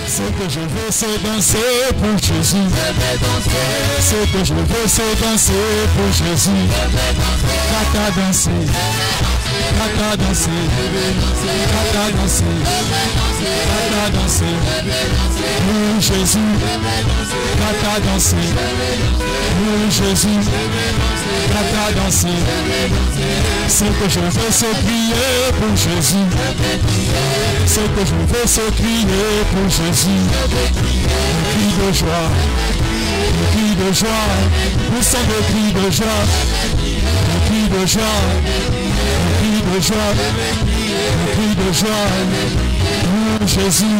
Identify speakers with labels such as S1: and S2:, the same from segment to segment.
S1: Ce que je veux, c'est danser pour Jésus. Ce que je veux, c'est danser pour Jésus. Kata danser. Kata danser. Kata danser. Kata danser. Pour Jésus. Kata danser. Pour Jésus. Kata danser. Ce que je veux, c'est crier pour Jésus. Ce que je veux, c'est crier pour Jésus. Le cri de joie. Le cri de joie. Nous sommes le cri de joie. Le cri de joie. Le cri de joie. Le cri de joie. Pour Jésus.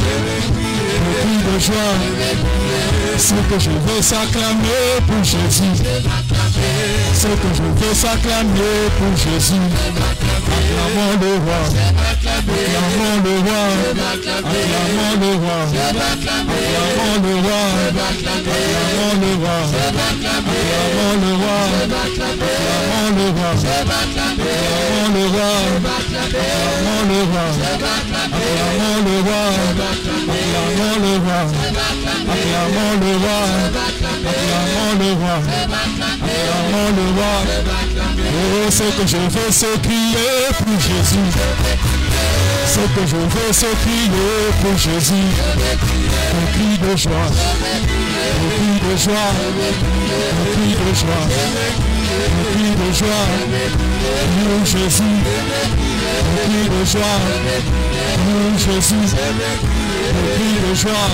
S1: Le cri de joie. Ce que je veux, s'acclamer pour Jésus. Ce que je veux, s'acclamer pour Jésus. Acclamons le roi. Acclamons le roi. Acclamons le roi. Acclamons le roi. Acclamons le roi. Acclamons le roi. Acclamons le roi. Acclamons le roi. Acclamons le roi. Acclamons le roi. Acclamons le roi. Acclamons le roi. Acclamons le roi. Acclamons le roi. Oh, ce que je veux, c'est crier pour Jésus. Ce que je veux, c'est crier pour Jésus. Le cri de joie. Le cri de joie. Le cri de joie. Le cri de joie. Pour Jésus. Le cri de joie. Pour Jésus. Le cri de joie.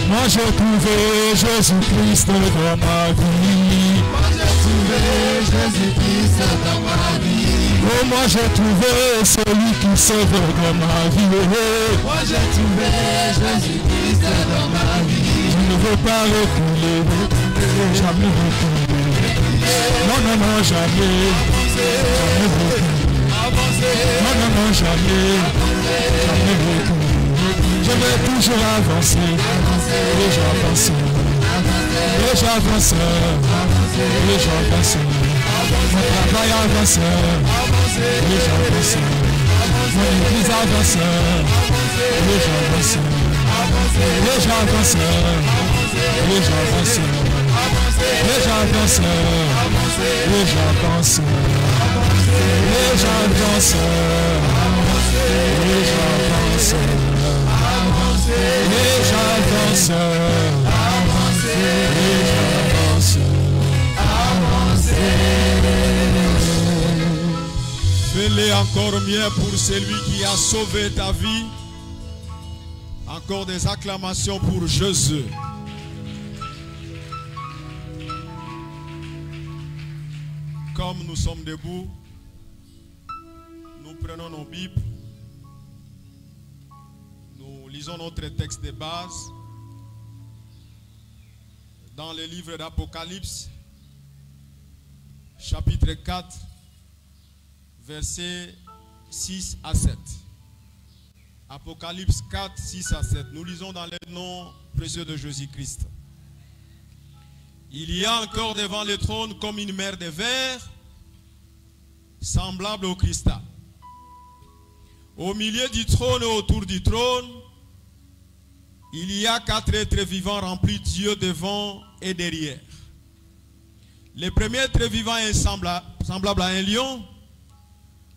S1: Moi j'ai trouvé Jésus-Christ dans ma vie.
S2: Moi j'ai trouvé Jésus-Christ dans ma vie.
S1: Oh, moi j'ai trouvé celui qui sauve dans ma vie.
S2: Moi j'ai trouvé Jésus-Christ dans ma vie.
S1: Je ne veux pas reculer, jamais reculer. Non, non, non, jamais. Jamais reculer. Non, non, non, jamais. Jamais reculer. Je vais toujours avancer, et j'avance, et j'avance, et j'avance. Mon travail avance, et j'avance. Mon église avance, et j'avance. Et j'avance, et j'avance. Et j'avance, et j'avance. Et j'avance, et j'avance. Et j'avance, et j'avance,
S3: Fais-le encore mieux pour celui qui a sauvé ta vie. Encore des acclamations pour Jésus. Comme nous sommes debout, nous prenons nos Bibles. Nous lisons notre texte de base dans le livre d'Apocalypse, chapitre 4, versets 6 à 7. Apocalypse 4, 6 à 7. Nous lisons dans le nom précieux de Jésus-Christ. Il y a encore devant le trône comme une mer de verre, semblable au cristal. Au milieu du trône et autour du trône, il y a 4 êtres vivants remplis d'yeux devant et derrière. Le premier être vivant est semblable à un lion.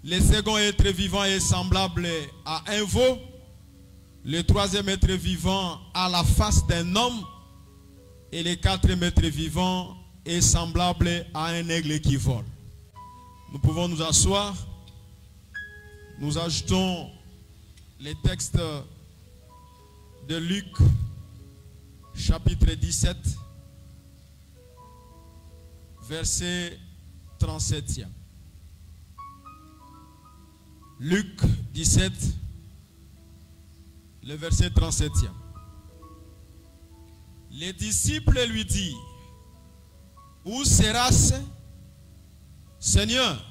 S3: Le second être vivant est semblable à un veau. Le troisième être vivant a la face d'un homme. Et le quatrième être vivant est semblable à un aigle qui vole. Nous pouvons nous asseoir. Nous ajoutons les textes de Luc, chapitre 17, verset 37. Luc 17, le verset 37. Les disciples lui dirent: où seras-tu, Seigneur?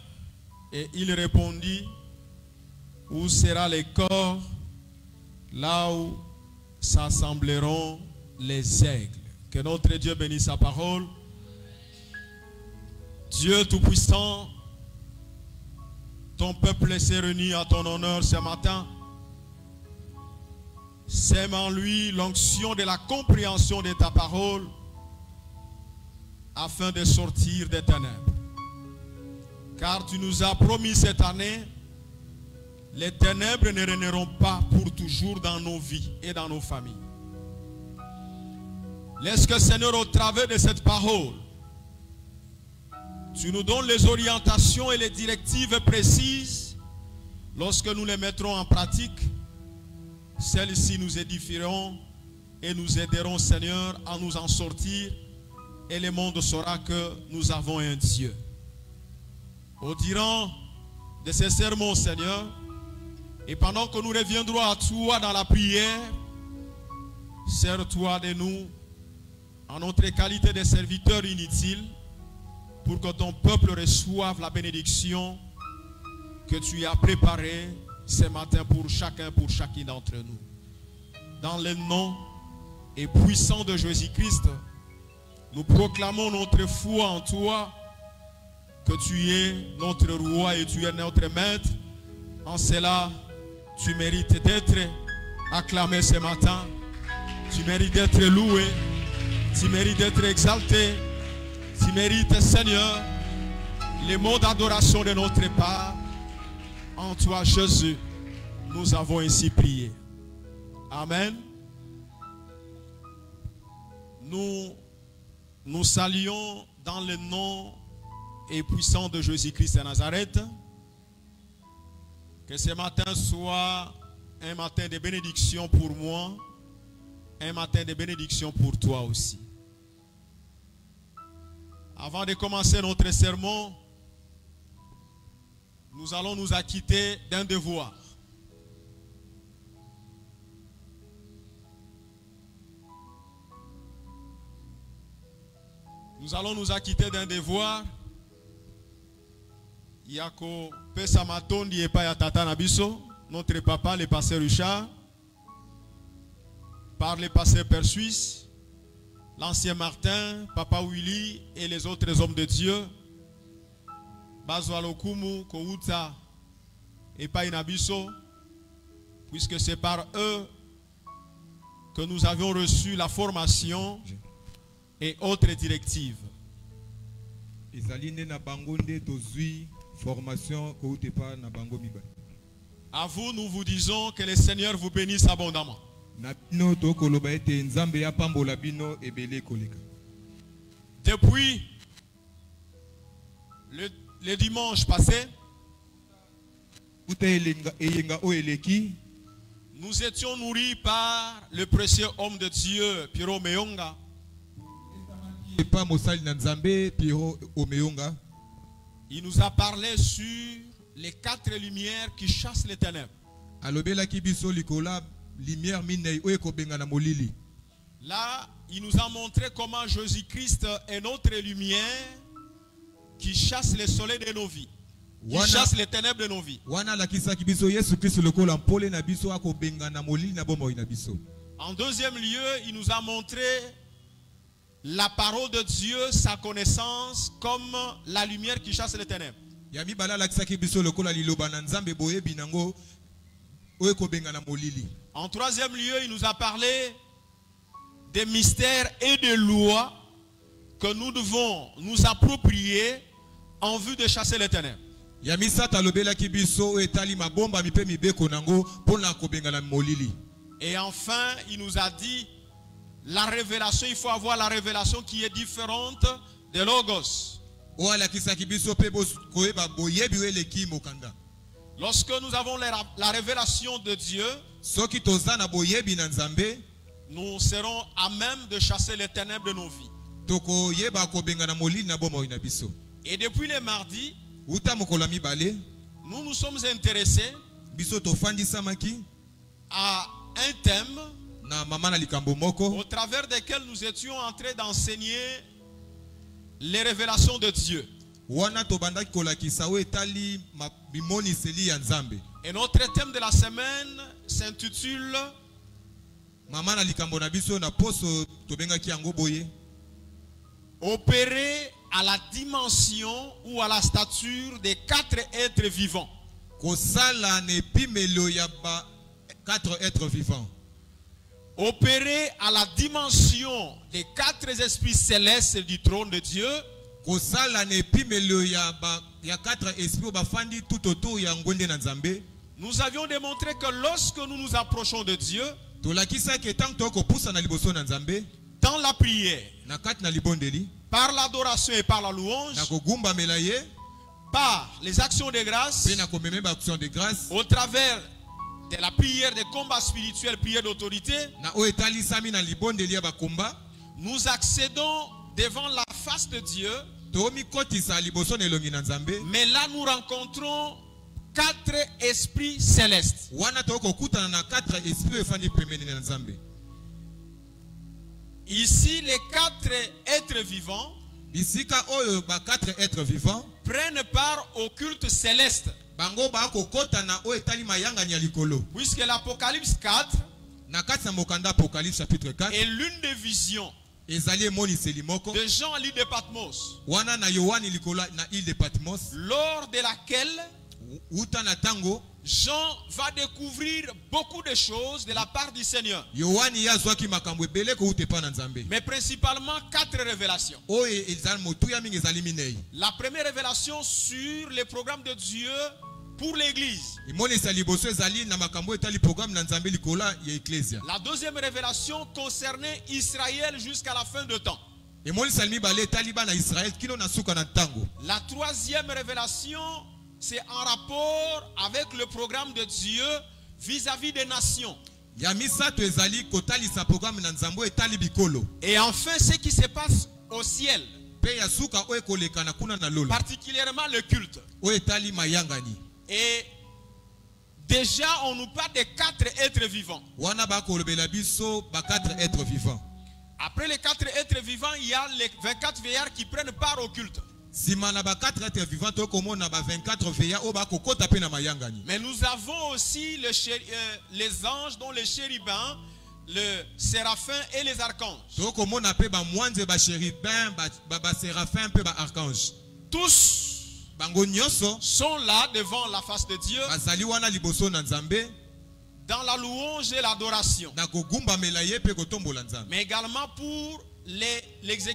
S3: Et il répondit: où sera le corps là où s'assembleront les aigles? Que notre Dieu bénisse sa parole. Dieu Tout-Puissant, ton peuple s'est réuni à ton honneur ce matin. Sème en lui l'onction de la compréhension de ta parole afin de sortir des ténèbres. Car tu nous as promis cette année, les ténèbres ne régneront pas pour toujours dans nos vies et dans nos familles. Laisse que, Seigneur, au travers de cette parole, tu nous donnes les orientations et les directives précises. Lorsque nous les mettrons en pratique, celles-ci nous édifieront et nous aideront, Seigneur, à nous en sortir. Et le monde saura que nous avons un Dieu. Au durant de ces sermons, Seigneur, et pendant que nous reviendrons à toi dans la prière, sers-toi de nous en notre qualité de serviteurs inutiles pour que ton peuple reçoive la bénédiction que tu as préparée ce matin pour chacune d'entre nous. Dans le nom et puissant de Jésus-Christ, nous proclamons notre foi en toi, que tu es notre roi et tu es notre maître. En cela, tu mérites d'être acclamé ce matin. Tu mérites d'être loué. Tu mérites d'être exalté. Tu mérites, Seigneur, les mots d'adoration de notre part. En toi, Jésus, nous avons ainsi prié. Amen. Nous saluons dans le nom et puissant de Jésus-Christ de Nazareth. Que ce matin soit un matin de bénédiction pour moi, un matin de bénédiction pour toi aussi. Avant de commencer notre sermon, nous allons nous acquitter d'un devoir. Nous allons nous acquitter d'un devoir. Yako pesa matondi epa ya tata nabiso, notre papa le pasteur Richard, par le pasteur Père Suisse, l'ancien Martin, papa Willy et les autres hommes de Dieu. Bazwalokumu kouta epa inabiso, puisque c'est par eux que nous avions reçu la formation et autres directives. À vous, nous vous disons que le Seigneur vous bénisse abondamment. Depuis le dimanche passé, nous étions nourris par le précieux homme de Dieu, Piero Meyonga. Il nous a parlé sur les 4 lumières qui chassent les ténèbres. Là, il nous a montré comment Jésus-Christ est notre lumière qui chasse le soleil de nos vies, qui chasse les ténèbres de nos vies. En deuxième lieu, il nous a montré la parole de Dieu, sa connaissance, comme la lumière qui chasse les ténèbres. En troisième lieu, il nous a parlé des mystères et des lois que nous devons nous approprier en vue de chasser les ténèbres. Et enfin, il nous a dit la révélation, il faut avoir la révélation qui est différente de Logos. Lorsque nous avons la révélation de Dieu, nous serons à même de chasser les ténèbres de nos vies. Et depuis les mardis, nous nous sommes intéressés à un thème au travers desquels nous étions en train d'enseigner les révélations de Dieu. Et notre thème de la semaine s'intitule Opérer à la dimension ou à la stature des 4 êtres vivants.
S4: 4 êtres vivants.
S3: opérer à la dimension des 4 esprits célestes du trône de Dieu. Nous avions démontré que lorsque nous nous approchons de Dieu, dans la prière, par l'adoration et par la louange, par les actions de grâce, au travers de la prière des combats spirituels, prière d'autorité, nous accédons devant la face de Dieu. Mais là nous rencontrons 4 esprits célestes. Ici les 4 êtres vivants prennent part au culte céleste. Puisque l'Apocalypse 4 est l'une des visions de Jean à l'île de Patmos, lors de laquelle Jean va découvrir beaucoup de choses de la part du Seigneur. Mais principalement 4 révélations. La première révélation sur le programme de Dieu pour l'église. La deuxième révélation concernait Israël jusqu'à la fin de temps. La troisième révélation, c'est en rapport avec le programme de Dieu vis-à-vis des nations. Et enfin, ce qui se passe au ciel, particulièrement le culte. Et déjà, on nous parle de 4 êtres vivants. Après les 4 êtres vivants, il y a les 24 veillards qui prennent part au culte. Mais nous avons aussi les anges, dont les chérubins, le séraphin et les archanges. Tous sont là devant la face de Dieu, dans la louange et l'adoration, mais également pour l'exécution.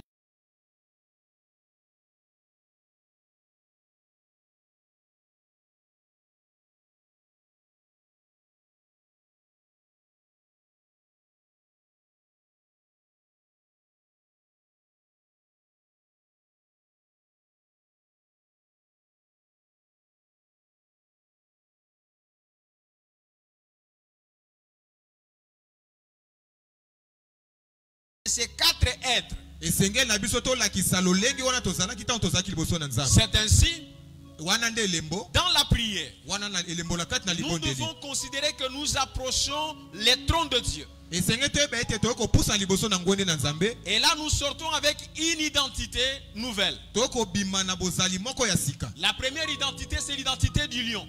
S3: Ces 4 êtres. C'est ainsi, dans la prière, nous devons considérer que nous approchons les trônes de Dieu. Et là nous sortons avec une identité nouvelle. La première identité, c'est l'identité du lion.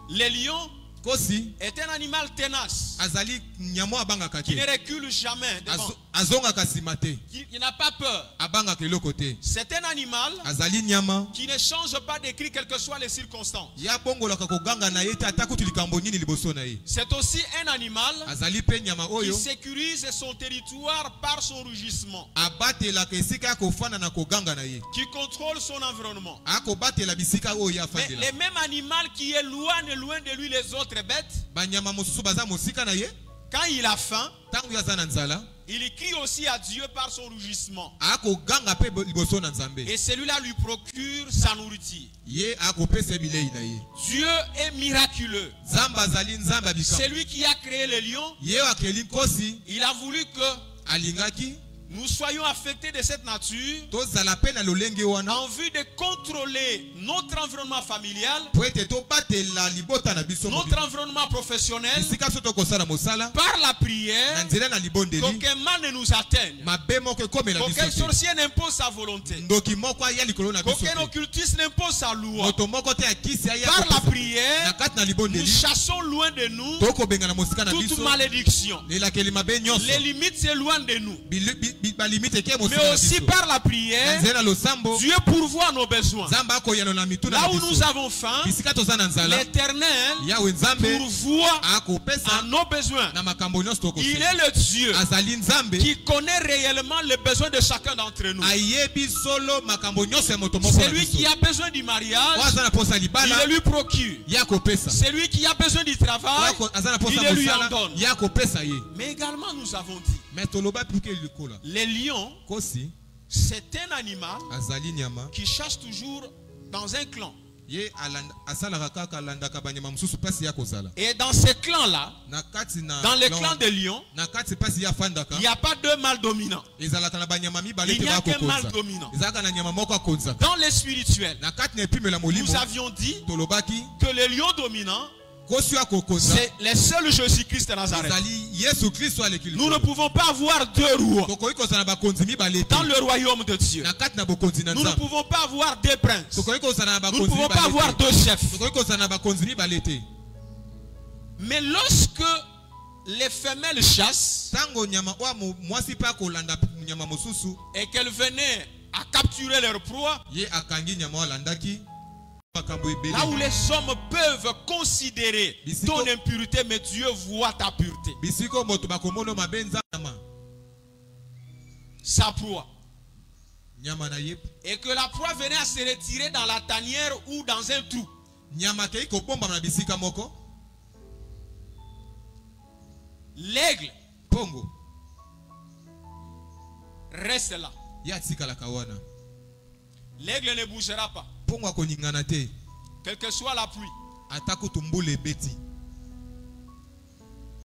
S3: Le lion est un animal tenace qui ne recule jamais devant. Il n'a pas peur. C'est un animal qui ne change pas de cri quelles que soient les circonstances. C'est aussi un animal qui sécurise son territoire par son rugissement, qui contrôle son environnement. Mais le même animal qui éloigne loin de lui les autres bêtes, quand il a faim, il crie aussi à Dieu par son rugissement. Et celui-là lui procure sa nourriture. Dieu est miraculeux. C'est lui qui a créé les lions. Il a voulu que nous soyons affectés de cette nature en vue de contrôler notre environnement familial, notre environnement professionnel, par la prière, qu'aucun mal ne nous atteigne, qu'aucun sorcier n'impose sa volonté, qu'aucun occultiste n'impose sa loi. Par la prière, nous chassons loin de nous toute malédiction. Les limites s'éloignent de nous. mais aussi par la prière, Dieu pourvoit nos besoins. Là où nous avons faim, l'Éternel pourvoit à nos besoins. Il est le Dieu qui connaît réellement les besoins de chacun d'entre nous. Celui qui a besoin du mariage, il le lui procure. Celui qui a besoin du travail, il le lui en donne. Mais également nous avons dit, les lions, c'est un animal qui chasse toujours dans un clan. Et dans ce clan-là, dans le clan des lions, il n'y a pas deux mâles dominants. Il n'y a qu'un mâle dominant. Dans le spirituel, nous avions dit que le lion dominant, c'est le seul Jésus-Christ de Nazareth. Nous ne pouvons pas avoir deux rois dans le royaume de Dieu. Nous ne pouvons pas avoir deux princes. Nous ne pouvons pas avoir deux chefs. Mais lorsque les femelles chassent et qu'elles venaient à capturer leur proie, là où les hommes peuvent considérer ton impureté, mais Dieu voit ta pureté. Sa proie. Et que la proie venait à se retirer dans la tanière ou dans un trou. L'aigle reste là. L'aigle ne bougera pas. Quelle que soit la pluie.